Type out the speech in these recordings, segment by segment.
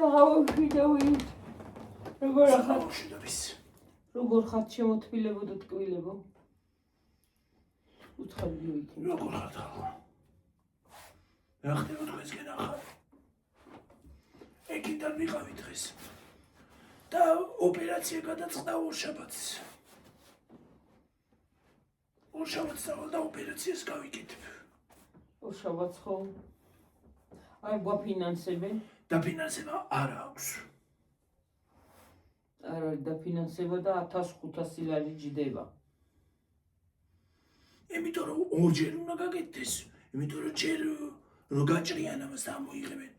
საღამოში დავით. როგორ ახალ შედების. როგორ ხართ შემოთბილებო და ტკბილებო? უცხოები ვიქენ. როგორ ხართ ახლა? რა ხდება დღესკენ ახლა? ეკიდან ვიყავი დღეს. და ოპერაცია გადაწყდა ორშაბათს. ორშაბათს და ოპერაციას გავიკეთებ. ორშაბათს ხო? არ გვაფინანსებენ? დაფინანსება არ აქვს. არ არის დაფინანსება და 1500 ლარი ჯდება. იმიტომ რომ ორჯერ უნდა გაკეთდეს. იმიტომ რომ ჯერ რო გაჭრიან ამას ამოიღებენ.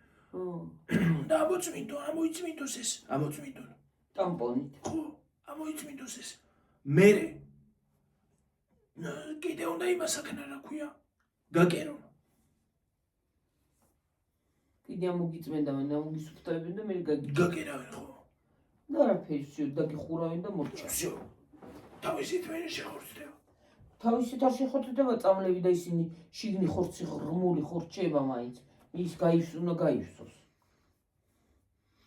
და ამოიწმინდოს ეს. ამოწმინდონ. ტამპონით. ხო, ამოიწმინდოს ეს. მერე კიდე უნდა იმას აქნა რა ქვია? გაკერონ. კიდე ამოგიწმენ და ამოგისუფთავებენ და მე გაკერავენ ხო? და არაფერი ვსიო დაგიხურავენ და მორჩა. ვსიო. თავისით მე შეხორცდება. თავისით არ შეხორცდება წამლები და ისინი შიგნი ხორცი ღრმული ხორჩება მაინც. ის უნდა გაივსოს.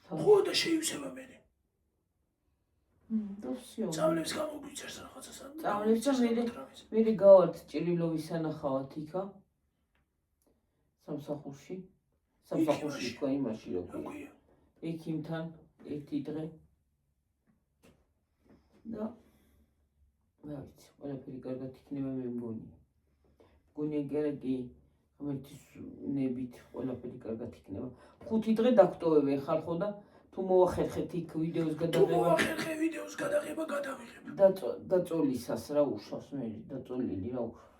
ხო და შეივსება მე. და ვსიო. წამლებს გამოგვიწერს რაღაცას. წამლებს და მე გავართ ჭრილოვის სანახავად იქა. სამსახურში. სამსახურში თქვა იმაში როგორია. ექიმთან ერთი დღე. და რა ვიცი, ყველაფერი კარგად იქნება მე მგონია. მგონია კი ღმერთის ნებით ყველაფერი კარგად იქნება. 5 დღე დაგტოვებენ ხალხო და თუ მოახერხეთ იქ ვიდეოს გადაღება გადავიღებ. დაწოლისას რა უშავს მე დაწოლილი რა უშავს.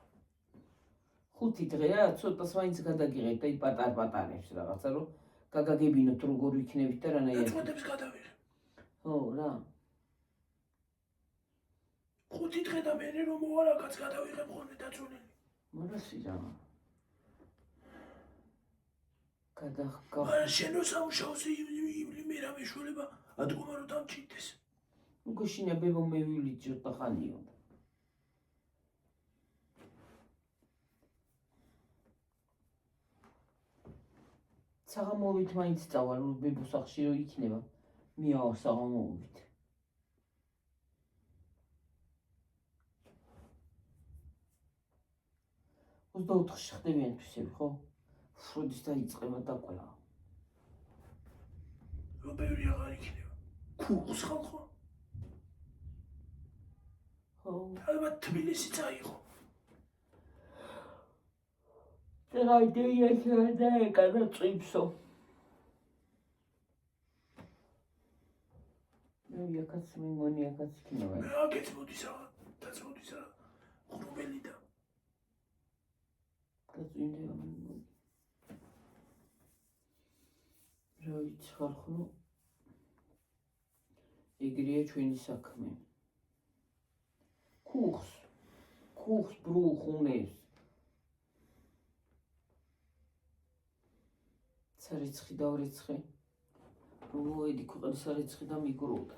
5 დღე რა ცოტას მაინც გადაგიღებ და პატარ-პატარებს რაღაცა რომ გაგაგებინოთ როგორ ვიქნებით და რანაირად. წოდებს გადავიღებ. ხო რა. 5 დღე და მე რომ მოვალაკაც გადავიღებ ხოლმე დაწოლილი. მოდასი რა. შენო სამუშაოზე მე რა მეშველება ადგომა რომ დამჭირდეს. უგოშინა ბებო მე ვივლით ცოტა ხანიო. საღამოვით მაინც წავალ რომ ბებო სახში რო იქნება. მიავა საღამოვით. ოცდაოთხში ხდებიან თვისები ხო? შოდის დაიწყება დაკვალა. რო ბევრი აღარ იქნება. ქუხს ხალხო. ხო. ალბათ თბილისიც აიღო. რა იდეა შედა გადაწვიფსო. მე აქაც მე მგონი აქაც იქნება. მე აქაც მოდის რა. დაწოდის რა. ხრუბელი და გაწვიმდება მე მგონი. რა ვიცი ხალხო. ეგრეა ჩვენი საქმე. ქუხს ბრუხ უნებს. სარეცხი დავრეცხე. როიდი ქვეყნის სარეცხი და მიგროვდა.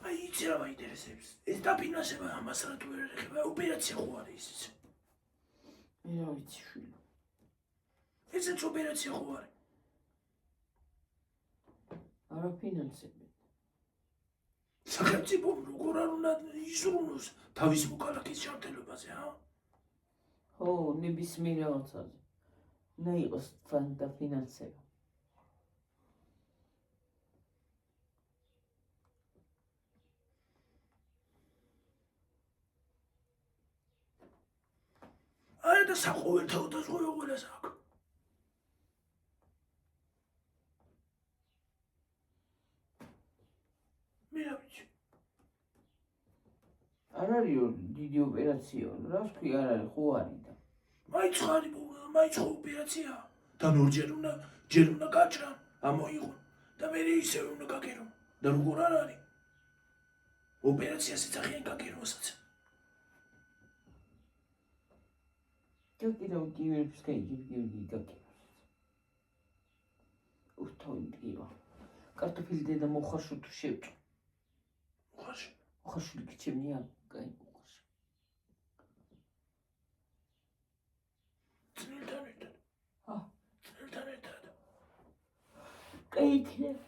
აი იცი რა მაინტერესებს. ეს დაფინანსება ამას რა თუ ვერ ეხება ოპერაცია ხო არის ეს. მე რა ვიცი შვილი. ესეც ოპერაცია ხო არის. არა ფინანსები. სახელმწიფო როგორ არ უნდა იზრუნოს თავის მოქალაქის ჯანმრთელობაზე, ჰა? ხო, ნებისმიერ რაღაცაზე. უნდა იყოს თან დაფინანსება. არა და საყოველთაოდ და ყველას აქვს. მე რა ვიცი. არ არისო დიდი ოპერაცია, რა ვთქვი, არ არის, ხო არის და. მაინც ოპერაცია. და ორჯერ უნდა გაჭრან, ამოიღონ და მე ისევ უნდა გაკერო. და როგორ არ არის? ოპერაციას ეძახიან გაკერვასაც. გაკერავ გივერებს გაიგივ გაკერავ. უთოვი მტკივა. კარტოფილი დედა მოხარშო თუ შევჭ. მოხარშული გიჩემნია? კაი მოხარშო. წნილთან ერთად. წნილთან ერთად. გაიქნება.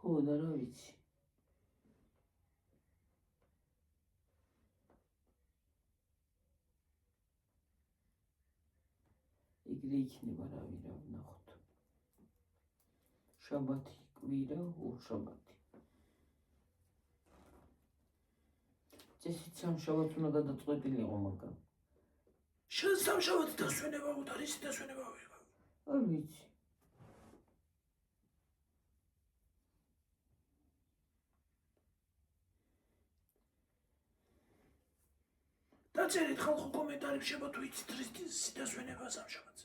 ხო და რა ვიცი. ეგრე იქნება რავი რა ვნახოთ. შაბათი, კვირა, ორშაბათი. წესით სამშაბათს უნდა გადაწყვეტილიყო მაგრამ. შენ სამშაბათს დასვენება ვარ, არის დასვენება ვერ. არ ვიცი. დაწერეთ ხალხო კომენტარებში შეება თუ იცით რის დასვენება სამშაბათს.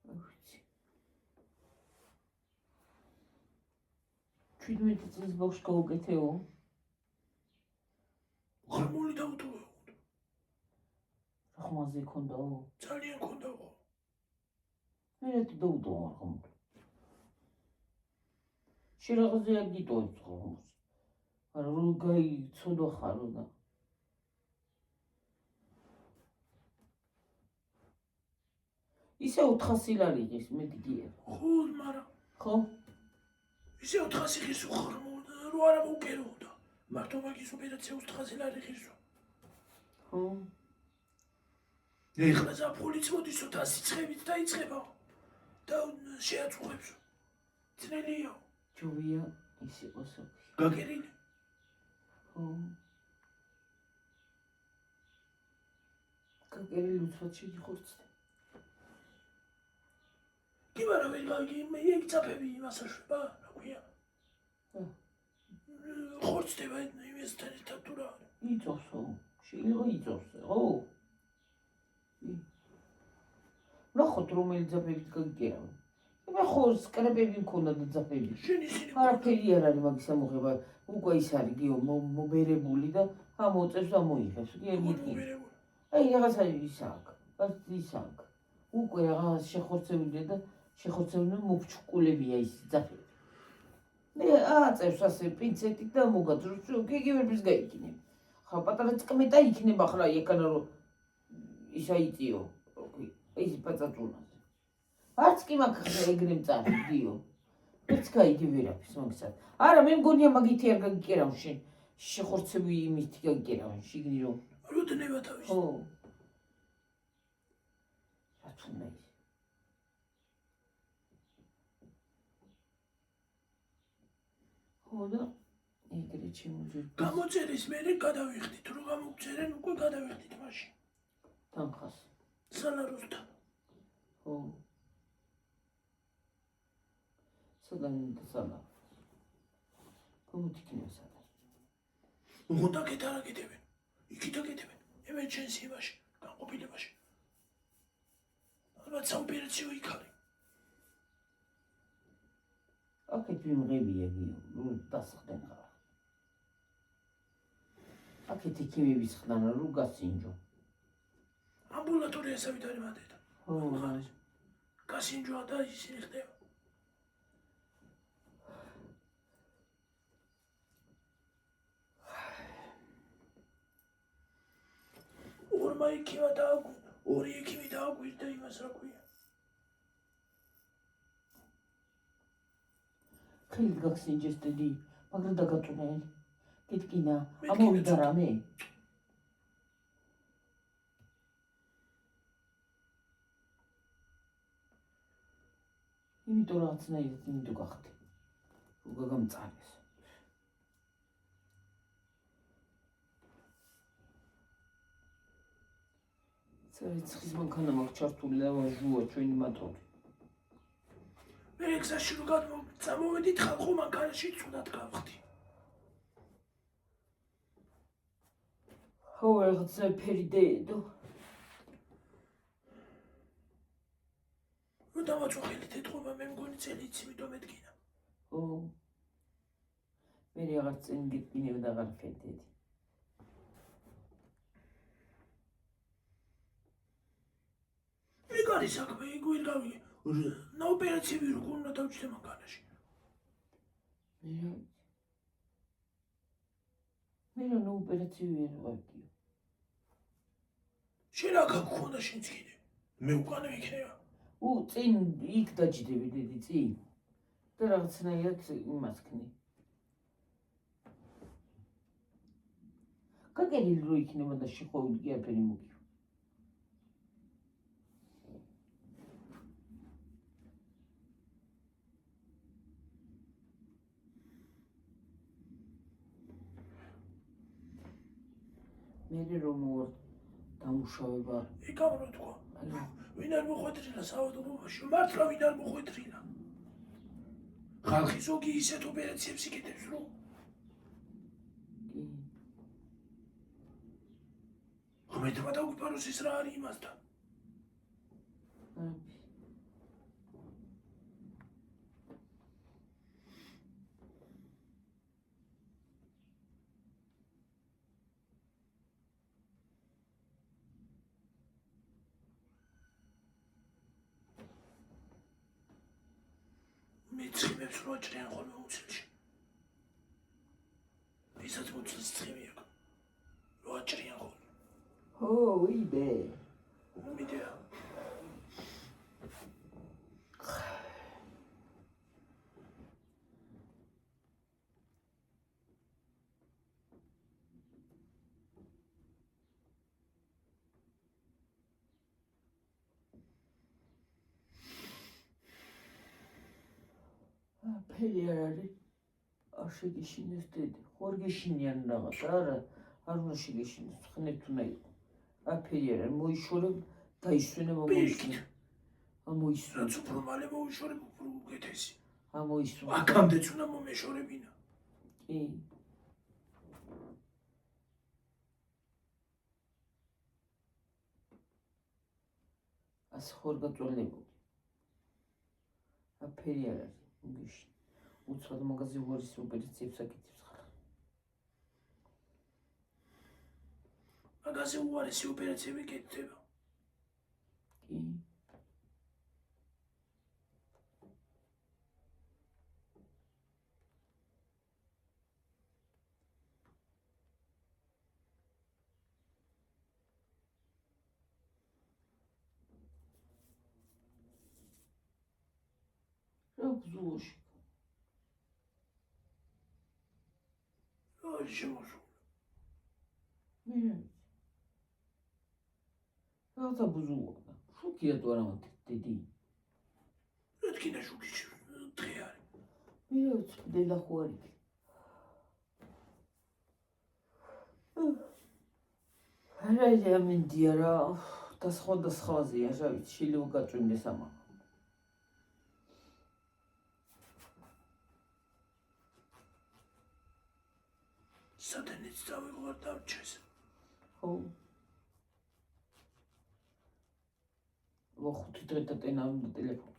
არ ვიცი. 17 წლის ბავშვს გაუკეთეო. ღრმული დაუტოვეო. რა ხმაზე ქონდაო? ძალიან ქონდაო. მე რატო დაუტოვა ღრმული? შერაღაზე არ გიტოვებს ღრმულს. არა რომ გაიცოდო ხარო და ისე 400 ლარი ღირს მეტი კი არა. ხო, მაგრამ ხო? ისე 400 ღირს ღრმულ რო არა მოკეროდა. მარტო მაგის ოპერაციას 400 ლარი ღირს. ხო. ეხლა ზაფხულიც მოდის 100 ცხებით დაიწყება და შეაწუხებს. ძნელია. ჯობია ის იყოს საფი. გაგერილი. ხო. გაგერილი უცბად შეგიხორცდა. კი მაგრამ ვერ გაგი მე ეგ წაფები იმასაშვა რა ქვია. ხორცდება იმასთან ერთად თუ რა. იწოვსო. შეიძლება იწოვსო, ხო? ნახოთ რომელი ძაფებით გაგიგერავ. მე ხო სკრეპები მქონდა და ძაფები. შენ ისინი არაფერი არ არის მაგის ამოღება. უკვე ის არის გიო მობერებული და ამოწევს და მოიღებს. კი არ გიგი. აი რაღაცა ის აქვს. ის აქვს. უკვე რაღაც შეხორცებული და შეხორცებული მოფჩკულებია ის ძაფები. მე აწევს ასე პინცეტით და მოგაძროს გიგი ვერაფერს გაიგინებ. ხა პატარა წკმეტა იქნება ხლა ეკანა რომ ის აიწიო. ის პაწაწუნაზე. არც კი მაგ ეგრე მწარი გიო. არც გაიგე ვერაფერს მაგისად. არა მე მგონია მაგითი არ გაგიკერავ შენ. შეხორცები იმით გაგიკერავ შიგნი რომ. როდნება თავის. ხო. რა თქმა უნდა. ხო და ეგრე შემოძვირ. გამოწერის მერე გადავიხდით, რომ გამოგწერენ უკვე გადავიხდით მაშინ. თანხას. სალაროსთან. ხო. სადან და სადან. კომუთიქნია სადან. უღონდა კეთარა კეთებენ. იქით აკეთებენ. ემერჯენსიაში, განყოფილებაში. ალბათ საოპერაციო იქ არის. აქეთ ვიმღებია გიო, რომ დასხდნენ ხარ. აქეთ ექიმების ხდანა რომ გასინჯო. ამბულატორიასავით არის მანდედა. ხო, გასინჯოა და ისინი ხდება. ორმა ექიმა დააგვირდა, ორი ექიმი დააგვირდა იმას რა ქვია. ხელი გაგსინჯეს დედი, მაგრამ დაგაწუნე. გიტკინა, ამოვიდა რამე? იმიტომ რაღაცნაირად იმიტომ გახდი. რომ გაგამწარეს. ცხის მანქანა მაქვს ჩართული და ვაჟუა ჩვენი მატორი. მე გზაში რომ წამოვედით ხალხო მანქანაში ცუდად გავხდი. ხო, რაღაცა ფერი დედო. რომ დამაწუხილით ეთქობა მე მგონი წელიც იმიტომ მეთქინა. ხო. მე რაღაც წელი გიტკინებ და აღარ ფედედი. ეგ არის საქმე, ეგ ვერ გავიგე. ნა ოპერაციები როგორ უნდა დავჭრე მანქანაში. ოპერაცია ვერ ვაკიო. შენ რა გაგქონდა შენც კიდე? მე უკანე იქნება. წინ იქ დაჯდები დიდი წინ. და რაღაცნაირად იმას ქნი. გაგერილი რო იქნება და შეხოვილი კი არაფერი მოგიო. მე რომ მოვარ დამუშავება. იქ ამ რო თქვა. ვინ არ მოხვედრილა საავადმყოფოში? მართლა ვინ არ მოხვედრილა? ხალხი ზოგი ისეთ ოპერაციებს იკეთებს რომ ხმეთმა დაგვიფაროს ის რა არის იმასთან. მეცხიმებს რო აჭრიან ხოლმე უცილში. ისაც მოწლის ცხიმი აქვს. რო აჭრიან ხოლმე. იბე. მიდია. ფერი არ არის. არ შეგეშინეს დედა. ხوار გეშინიან რაღაც არა. არ უნდა შეგეშინოს. ხნეთ უნდა იყო. ფერი არ არის. მოიშორებ დაისვენა მომისვენა. ამოისვენა. რაც უფრო მალე მოიშორებ, უფრო უკეთესი. ამოისვენა. აქამდეც უნდა მომეშორებინა. კი. ასე ხوار გაწოლებოდი. ფერი არ არის. მოგეშინე. უცბად მაგაზე უარის ოპერაციებს აკეთებს ხარ. მაგაზე უარესი ოპერაციები გეკეთება. კი. რა ბზულოში. შემოშო. მე რაღაცა ბუზულობდა. შუქი რატო არ ამათ დიდი? რადგან შუქი დღე არის. მე რა ვიცი, დედა ხო არის. არა მინდია რა და სხვადასხვაზეა, რა ვიცი, შეიძლება გაწვიმდეს ამა. სადენიც დავიღოთ დავჩეს. ხო. 5 დღე დატენა უნდა ტელეფონს.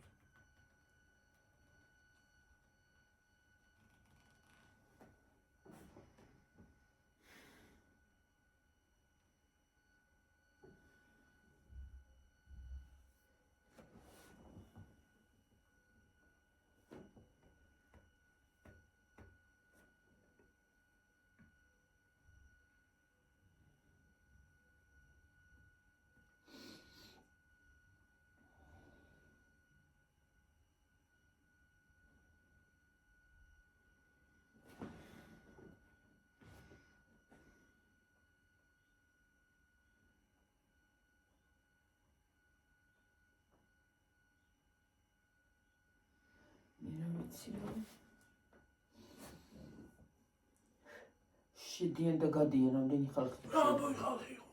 შედიან და გადიან რამდენი ხალხი. რა ხალხი იყო?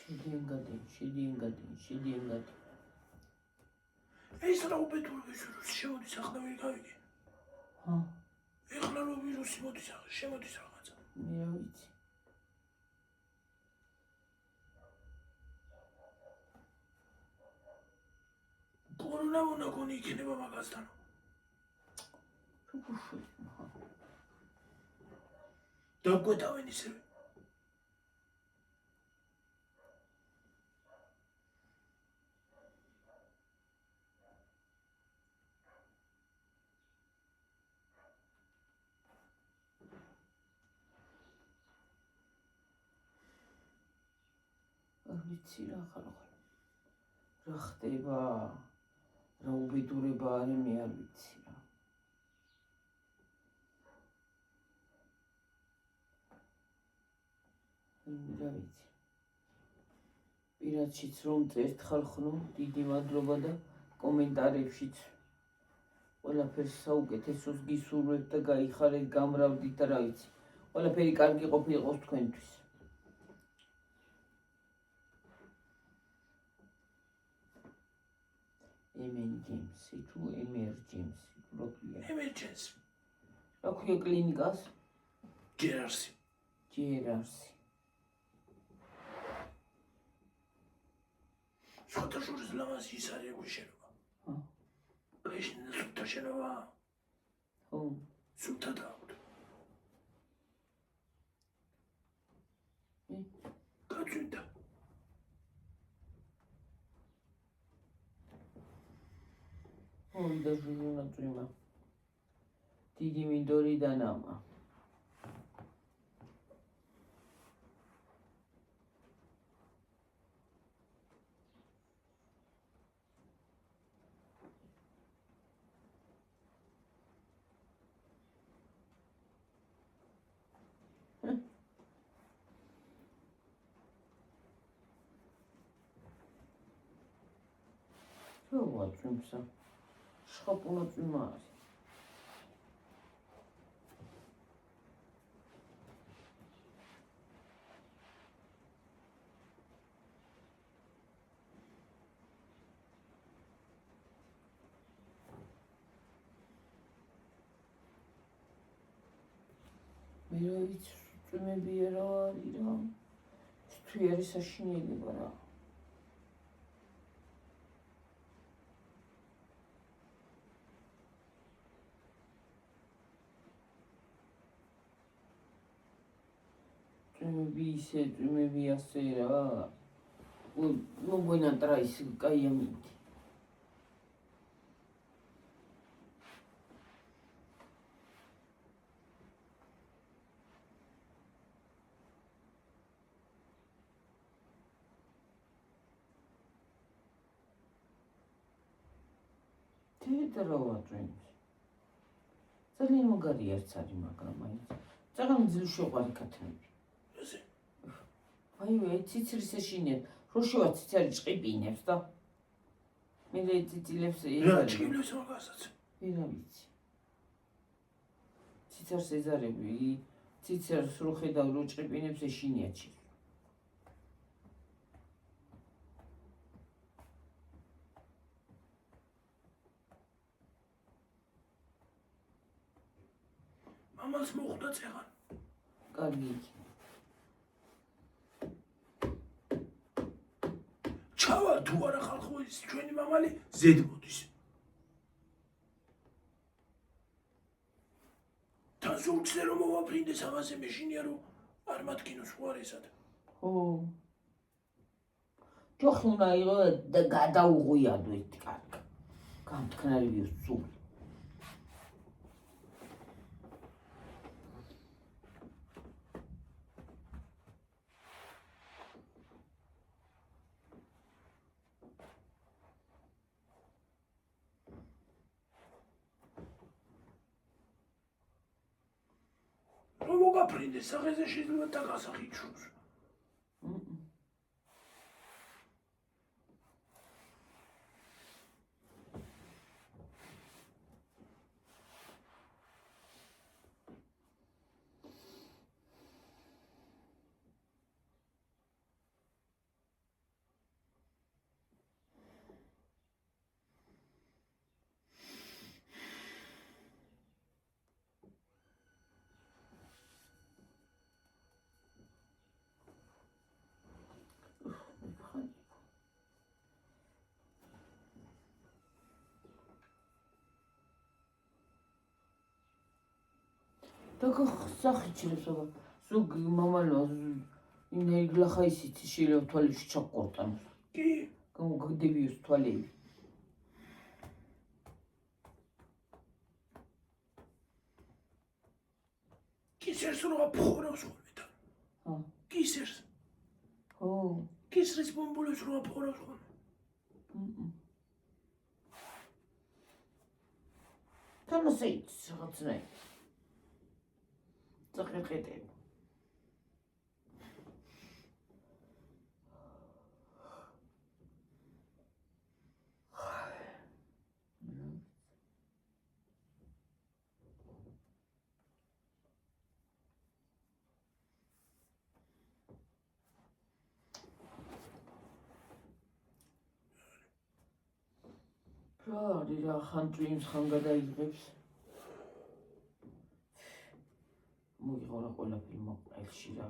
შედიან გადიან. ეს რა უბედური ვიზურს შემოდის ახლა ვერ გავიგე. ეხლა რო ვირუსი მოდის ახლა შემოდის რაღაცა. მე რა ვიცი. კორონა უნდა გონი იქნება მაგასთან. როგორ დაგვეთავენ ისევე. ვიცი რა ხალხო რა ხდება რა უბედურება არის მე არ ვიცი რა რა ვიცი პირადშიც რომ წერთ ხალხო დიდი მადლობა და კომენტარებშიც ყველაფერს საუკეთესოს გისურვებთ და გაიხარეთ გამრავდით და რა ვიცი ყველაფერი კარგი ყოფილიყოს თქვენთვის emergency თუ emergency რა ქვია emergency რა ქვია კლინიკას ჯერარსი სხვათა შორის ლამაზი ის არის ეგ შენობა ეშინდა სუფთა შენობა ხო სუფთა დააქვთ გაწვინდა და ჟუჟუნა წვიმა დიდი მინდორი და ნამა რა წვიმსა შხაპუნა წვიმა არის მე რა ვიცი წვიმებია რა არის რა თუ არის საშინელება რა ისე წვიმები ასე რა ну buena traes კაიამით თეთრ ვაწვენს ძალიან მაგარი არც არის მაგრამ აი ძალიან ძილ შეყვარი ქათმები აი ციცრის ეშინეთ როშუა ციცარი ჭყიპინებს და მე ციცილებს რა ჭყიპინებს მაგასაც ვერა ვიცი ციცარს ეზარები ციცარს რო ხედავ რო ჭყიპინებს ეშინიაჩი მამას მოხვდა წეღან კარგი ჩავა თუ არა ხალხო ის ჩვენი მამალი ზედ მოდის თან სულცე რომ მოვაფრინდეს ამაზე მეშინია რომ არ მათქინოს უარესად ხო ჯოხი უნდა იყო და გადაუღვიადო ეს კარგი გამთქნარი ვიუსული მოგაფრინდეს სახეზე შეიძლება დაგასახიჩოს და სახიჩრებს აბა ზოგ მამალო ინერგლახა ისიც შეიძლება თვალებში ჩაყორტანოს. კი. გამოგდებიოს თვალები. კისერს რა ფხორავს ხოლმე და. კისერს. ხო. კისრის ბომბულებს რა ფხორავს ხოლმე. თანასე იცის რაღაცნაირად. წაყერყეტები. რა არის რა ხან წვიმს ხან გადაიღებს. მოვიღო რა ყველაფერი მოყელში რა.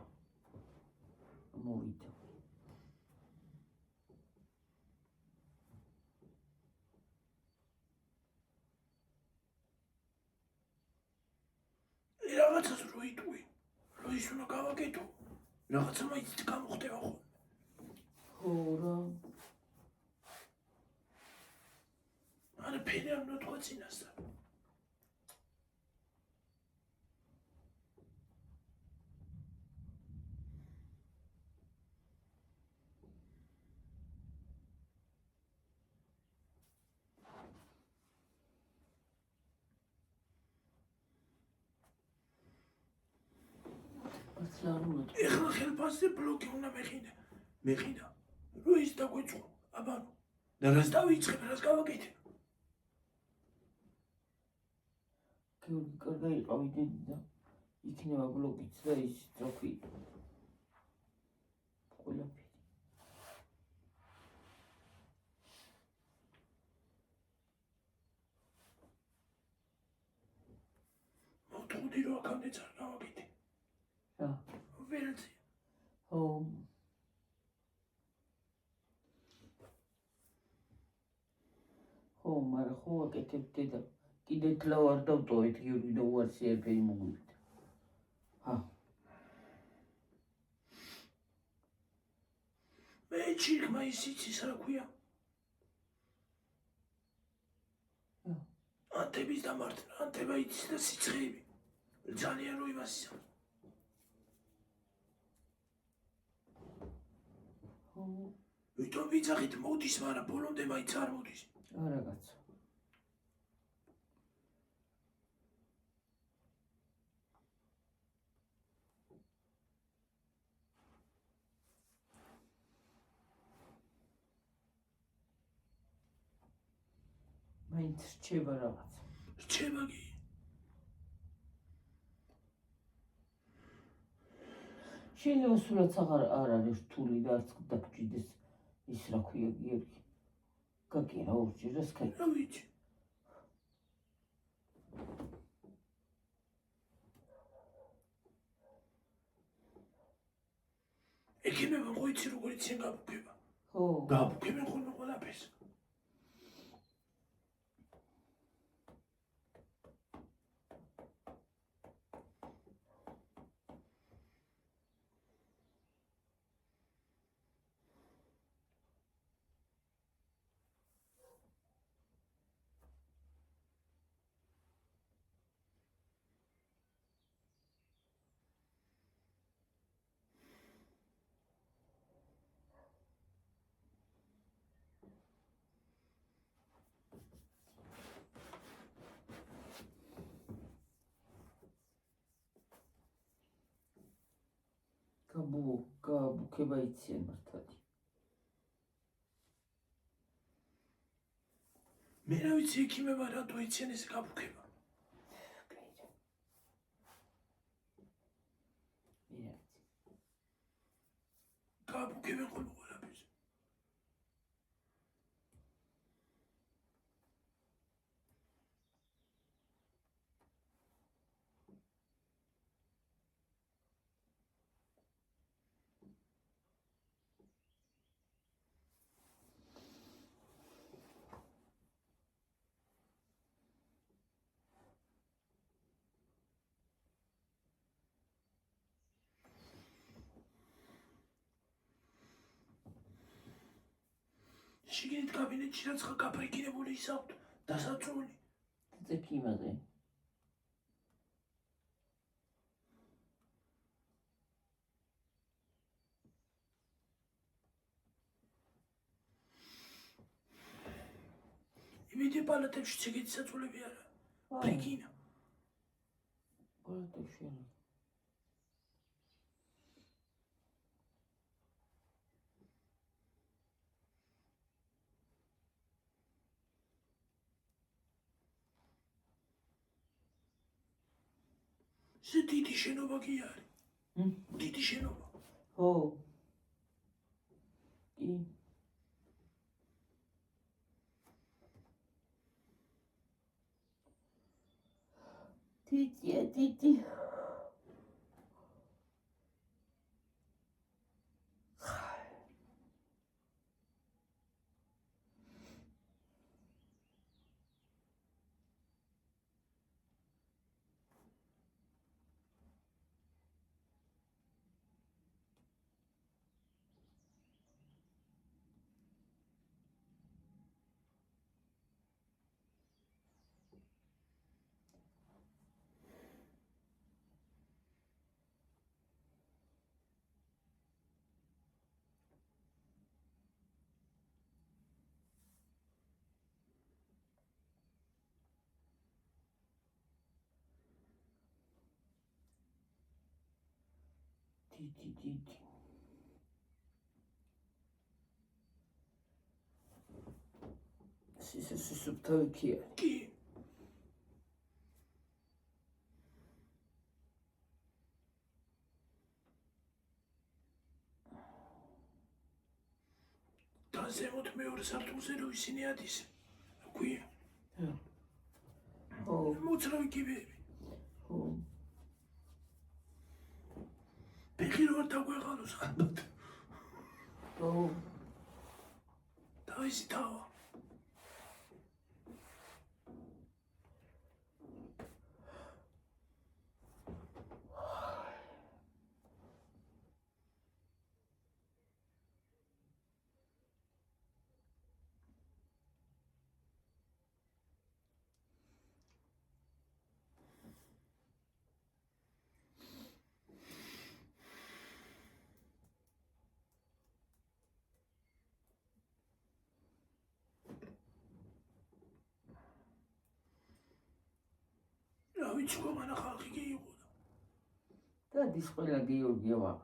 მოვიდა. რაღაცას რო იტყვი. რო ის უნდა გავაკეთო. რაღაცა მაინც გამოხდება ხო? ხო რა. არა ფერი არ უნდა თქვა წინასწარ. ეხლა ხელფასზე ბლოკი უნდა მეყიდა. რო ის დაგვეწყო, აბანო. და რას დავიწყებ, რას გავაკეთე? გიორგი კარგი იყავდნენ და იქნება ბლოკიც და ის ძოქი. ყველაფერი. მოვთხოვდი რომ აქამდე წარ გავაკეთე. რა? ვერაცი. ხო. ხო, მაგრამ ხო აკეთებდე და კიდე თლა არ დავტოვეთ გიორგი და უარსი ერთფერი მოგვივიდა. მე ჩირკმა ისიც რა ქვია? ანთების დამართნა, ანთება იცის და სიცხეები. ძალიან რო იმასია. ვიტომ ვიძახით მოდის, მაგრამ ბოლომდე მაინც არ მოდის. არა კაცო. მაინც რჩება რაღაცა. რჩება კი. შეიძლება სულაც აღარ არის რთული და არც დაგჭირდეს ის რა ქვია გიორგი. გაკირა ორჯერ და სკაი. რა ვიცი. ექიმებმა ხო იცი როგორ იციან გაბუქება? ხო. გაბუქებენ ხოლმე ყველაფერს. გაბუქება იციან მართალი. მე რა ვიცი ექიმებმა რატო იციან ეს გაბუქება? გაბუქებენ ხოლმე ყველაფერს. შიგნით კაბინეტში რაც ხა გაფრიკინებული ისავთ დასაწული. წეფი იმაზე. იმედი პალატებში ციგით საწულები არა. ფრიკინა. პალატებში არა. ზე დიდი შენობა კი არის. დიდი შენობა. ხო. კი. დიდი. სისუფთავი კი არის. კი. და ზემოთ მეორე სართულზე რო ისინი ადის. ქვია. ხო. მოძრავი კიბეები. ხო. ფეხი რო არ დაგვეღალოს ალბათ. ხო. და ისი თავა. რა ვიცი კომანა ხალხი კი იყო. დადის ყველა გიორგია ვარ.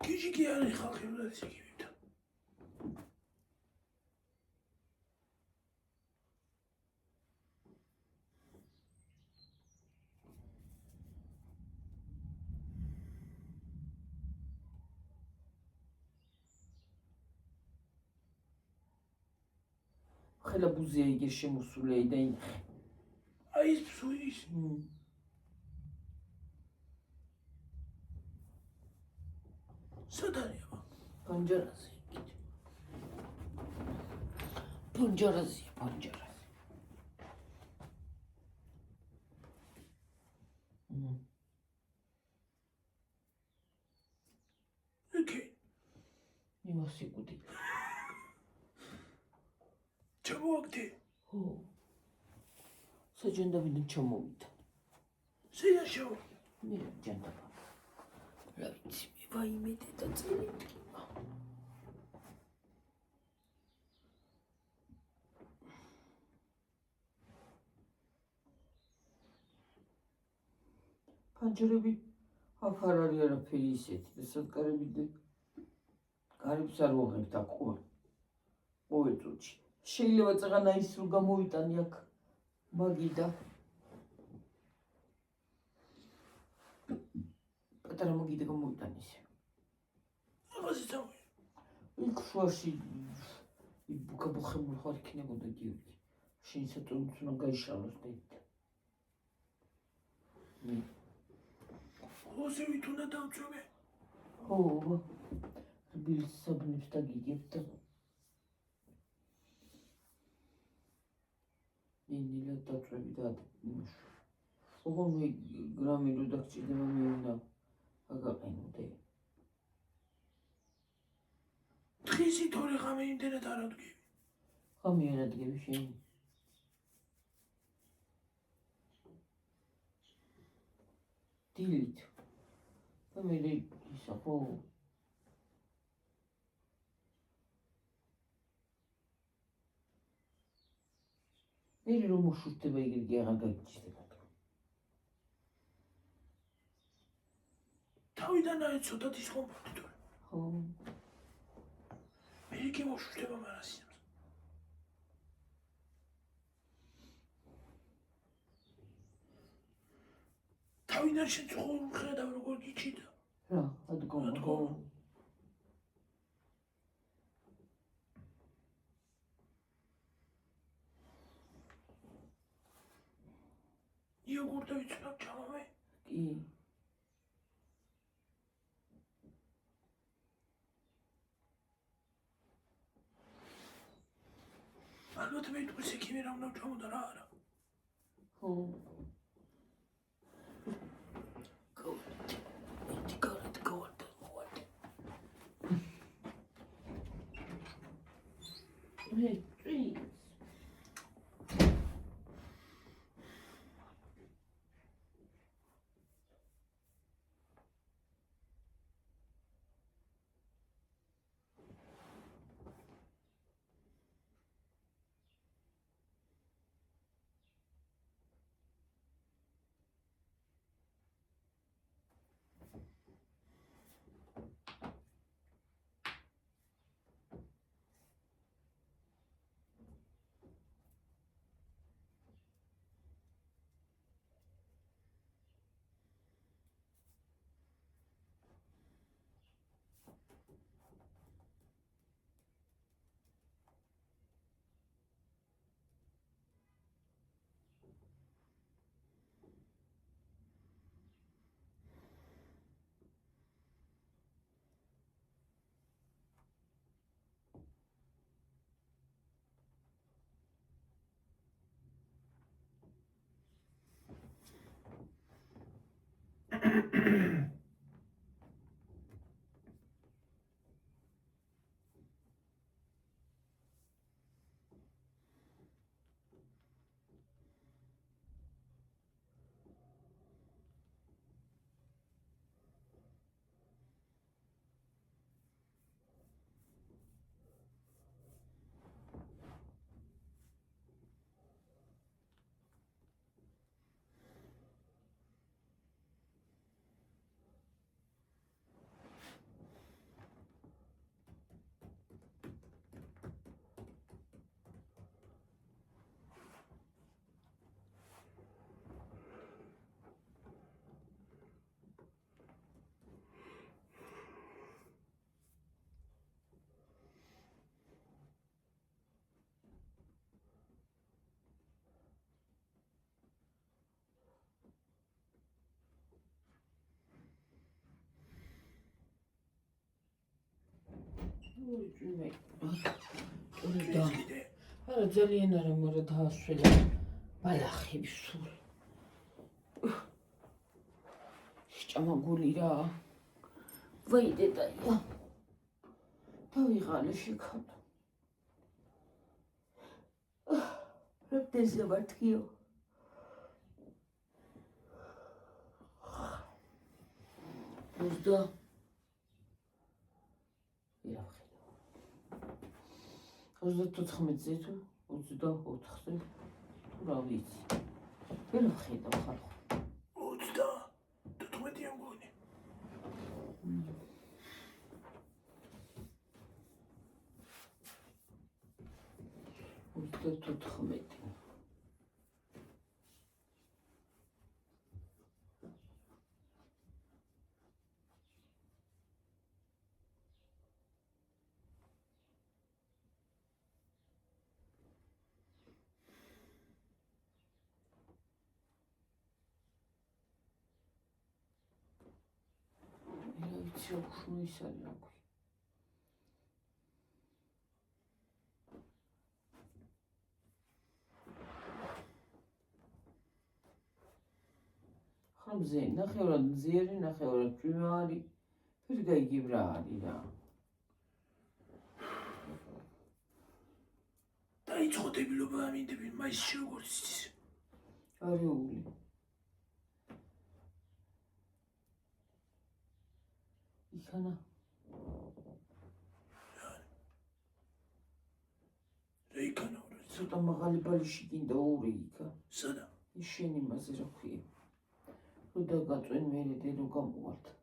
გიჟი კი არის ხალხი რა ისე გივიდა. ხელა ბუზია იგერ შემოსულია და ინახე. აი ეს ფსუის. სადარია? პანჯარაზე. პანჯარაზე. ოკეი. იმასი კუდი. ჩამოაგდე. ხო. საჯანდაბიდან ჩამოვიდა. შეაშო. მე ჯანდაბა. რა ვიცი, მე ვაიმედე და წელი. პანჯრები აქ არ არის არაფერი ისეთი და საკარები და კარებს არ ვაღებთ აქ ყოველ წუთში. შეიძლება წაღანა ის რო გამოვიტანი აქ მაგი და პატარა მაგი და გამოვიტანი ისე. რაღაცა თავი. იქ შუაში გაბუხებული ხარ იქნებოდა გიორგი. შენ საწოლიც უნდა გაიშალოს და იქ. ოსე ვით უნდა დავწვევე? ხო, რბილის საბნებს დაგიგებ და ინილა დაწვევი და ოღონდ გრამი რო დაგჭირდება მე უნდა აგაყენო და დღისი თორე ღამე იმდენად არ ადგები. ღამე არ ადგები შენი. დილით. და მე ისა ხო. მე რომ მოშურდება იგი აღარ გაგიჩნდება. თავიდან აი ცოტა დისკომფორტი თორე. ხო. მე იგი მოშურდება მარასია. თავიდან შეწუხულ ხედავ როგორ გიჩიდა. რა, ადგომა ხო. იოგურტი ვიცნობ ჩამოვე. კი. ალბათ მე თქოს ექიმი რა უნდა ჩამოდა რა არა. ხო. Hey, please. არა ძალიან არა, მაგრამ დაასველა ბალახები სულ. შეჭამაგული რა. ვაი დედაია. დავიღალე შეკავდა. რამდენზე მართიო? უზდა. Ozda 14-ზე თუ 24-ზე თუ რა ვიცი. ვერ ვხედავ ხალხო. 34-იან მგონი. 34. Çok şunu ხამზე ნახევრად მზიერი, ნახევრად წვიმაარი, ფერი გაიგიბრა არის რა. აი წოდებილობა ამინდები მაისში როგორც იცის. არეული. იქანა. რა იქანა? ცოტა მაღალი ბალიში გინდა ორი იქა. სადა? ის შენ იმაზე რა ქვია. რო დაგაწვენ მერე დე რო გამოვალთ.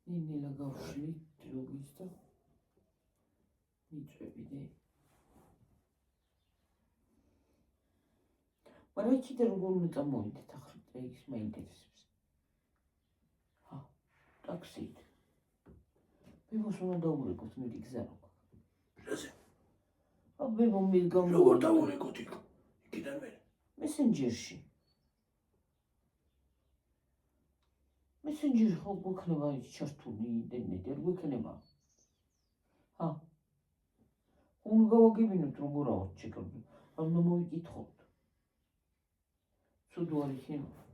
ნინელა გავშლი დროგის და მიწვევი დე. მაგრამ იქიდან როგორ უნდა წამოვიდეთ ახლა ის მაინტერესებს. ჰა, ტაქსით. ბებოს უნდა დაურეკოთ მეტი გზა რა გვაქვს. რაზე? ბებო მიგამ როგორ დაურეკოთ იქ? იქიდან მე? მესენჯერში. მესენჯერი ხო გვექნება ჩართული ინტერნეტი, არ გვექნება. ჰა. უნდა გავაგებინოთ როგორ ავარ ჩეკები. უნდა მოვიკითხოთ. ცუდ არ იქნება.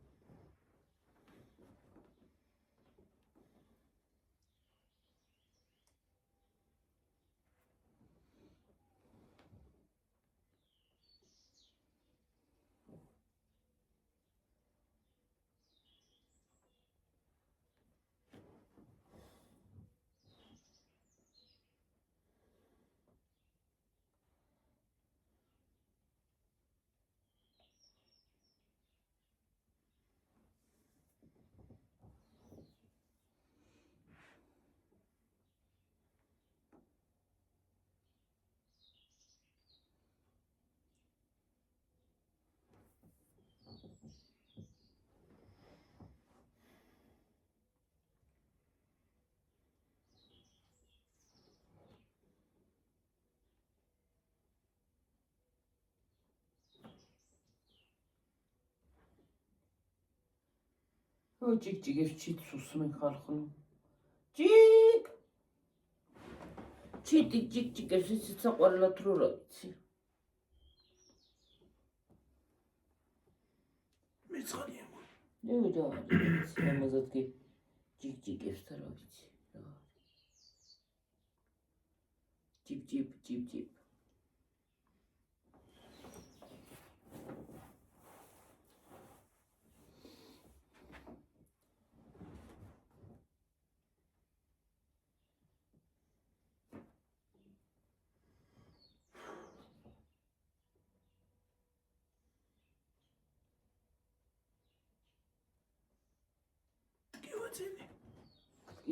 ჭიკჭიკებს ჩიცუსმენ ხალხო. ჭიკ! ჩიტი ჭიკჭიკებს იცით საყვარელად რო რა ვიცი. მეცხადია. და ვიცი, ამაზად კი ჭიკჭიკებს და რა ვიცი. ჭიპ.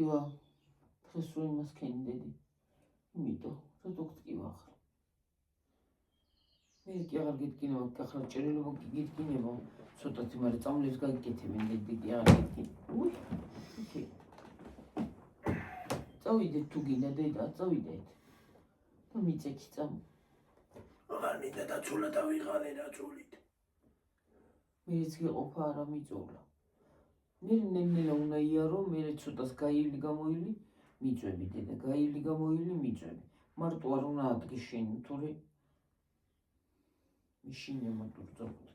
ტკივა დღეს რო იმას ქენდედი იმიტომ რა დოქტკივა ახლა მე კი აღარ გიტკინება ახლა ჭრილობა გიტკინება ცოტათი მაგრამ წამლებს გაგიკეთებენ დიდი აღარ გიტკინება უი ოკეი წავიდეთ თუ გინდა დედა წავიდეთ და მიწექი წამ აღარ მინდა დაცულა დავიღალე დაცულით მეც გიყოფა არა მიწოლა მე ნენელა უნდა იარო მე ცოტას გაივლი გამოილი მიწვევი დედა გაივლი გამოილი მიწვევი მარტო არ უნდა ადგე შენ თორე მიშინე მარტო წავდი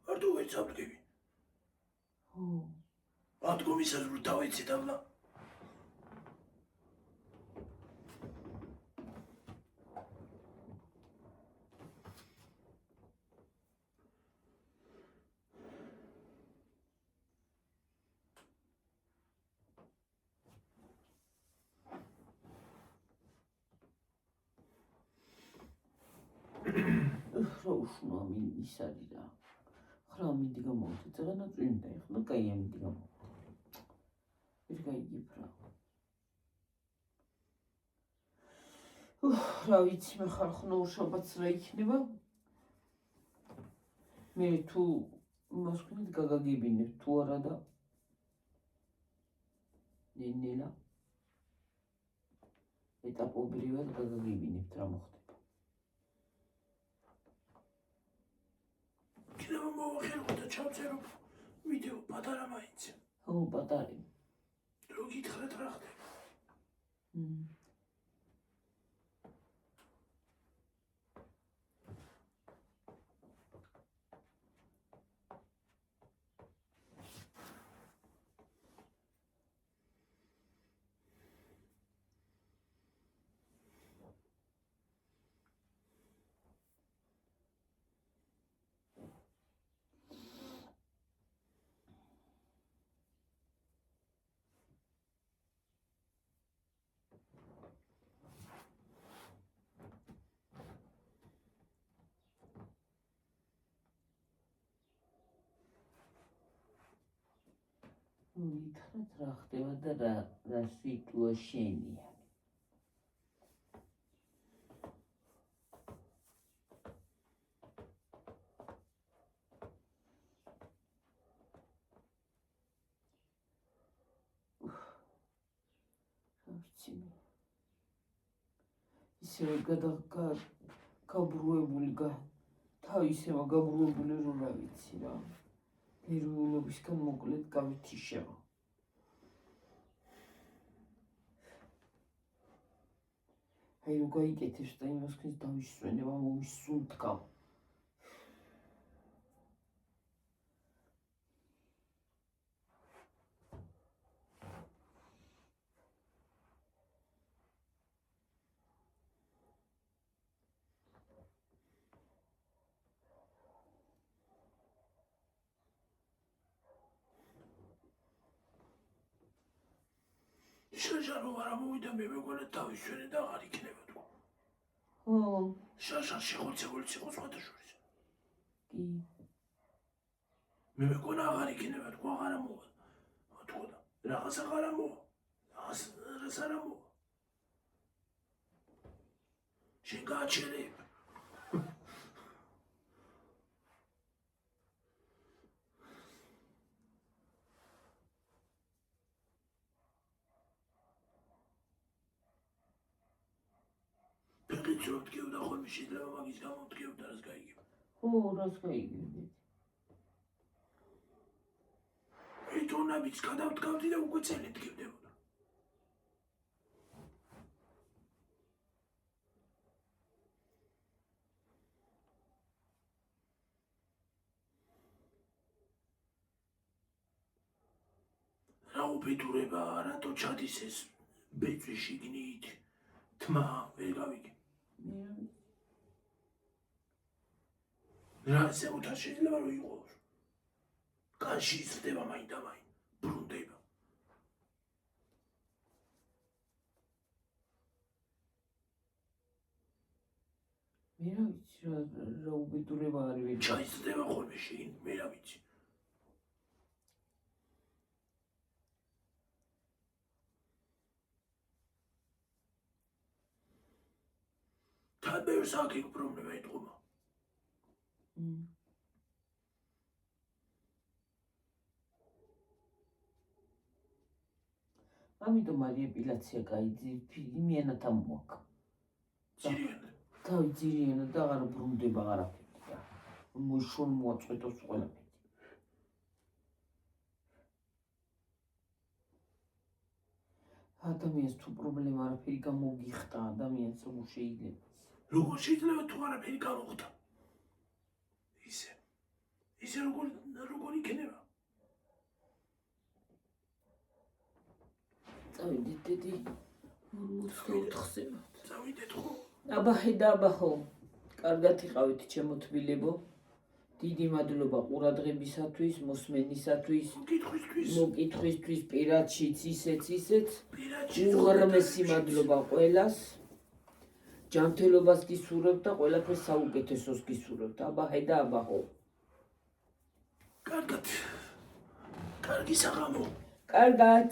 მარტო ვერ წავდგები ხო ადგომისას რო დავეცე დავლა უშუნა ის არის რა ხრა მინდი გამოვიდე წაღანა წვიმდა ეხლა კაი ამინდი გამოვიდე ვერ გაიგიფრა რა ვიცი მე ხალხო შაბათს რა იქნება მე თუ იმას ვქნით გაგაგებინებ თუ არა და ნენელა ეტაპობრივად გაგაგებინებთ რა მოხდება კიდევ მოვახერხო და ჩავწერო ვიდეო პატარა მაინც ხო პატარი რო გითხრათ რა ხდება ვითხრათ რა ხდება და რა სიტუა შენია. ისევე გაბრუებული თავისევა გაბრუებული რომ რა ვიცი რა. ნერვიულობისგან მოკლედ გავითიშება. აი რო გაიკეთებს და იმას ქნის დავისვენება მომისუნთქავ. შაშარო არა მოვიდა მე მეგონა დავისვენე და აღარ იქნება თქო. ხო. შაშა შეხოცებული იყო სხვათა შორის. კი. მე მეგონა აღარ იქნება თქო აღარა მოვა. თქო და რაღაც აღარა მოვა. რაღაც არა მოვა. შენ გააჩერებ. ფეხიც რო მდგევდა ხოლმე შეიძლება მაგის გამო მდგევდა რას გაიგებ. ხო, რას გაიგებ. თონაბიც გადავდგავდი და უკვე წელი მდგებდებოდა. რა უბედურება, რატო ჩადის ეს ბეწვი შიგნით? თმა ვერ გავიგე. რა ზემოთაც შეიძლება რომ იყოს. განში იზრდება მაინ და მაინ, ბრუნდება. მე რა ვიცი რა უბედურება არის. ჩაიზრდება ხოლმე შიგნით, მე რა ვიცი. თან ბევრს აქ იქ პრობლემა ეთყობა. ამიტომ არის ეპილაცია კაი იმიანად ამოაქვს. ძირიანად. თავი ძირიანად და აღარ ბრუნდება არაფერი. მოშონ მოაწყვეტოს ყველაფერი. ადამიანს თუ პრობლემა არაფერი გამოგიხდა ადამიანს როგორ შეიძლება? როგორ შეიძლება თუ არაფერი გამოხდა? ისე როგორ იქნება? წავიდეთ დედი 44-ზე. წავიდეთ ხო? აბაჰე და აბაჰო. კარგად იყავით ჩემო თბილებო. დიდი მადლობა ყურადღებისათვის, მოსმენისათვის, მოკითხვისთვის, პირადშიც ისეც. უღრმესი მადლობა ყველას. ჯანმრთელობას გისურვებთ და ყველაფერს საუკეთესოს გისურვებთ. აბაჰე და აბაჰო. კარგად. კარგი საღამო. კარგად.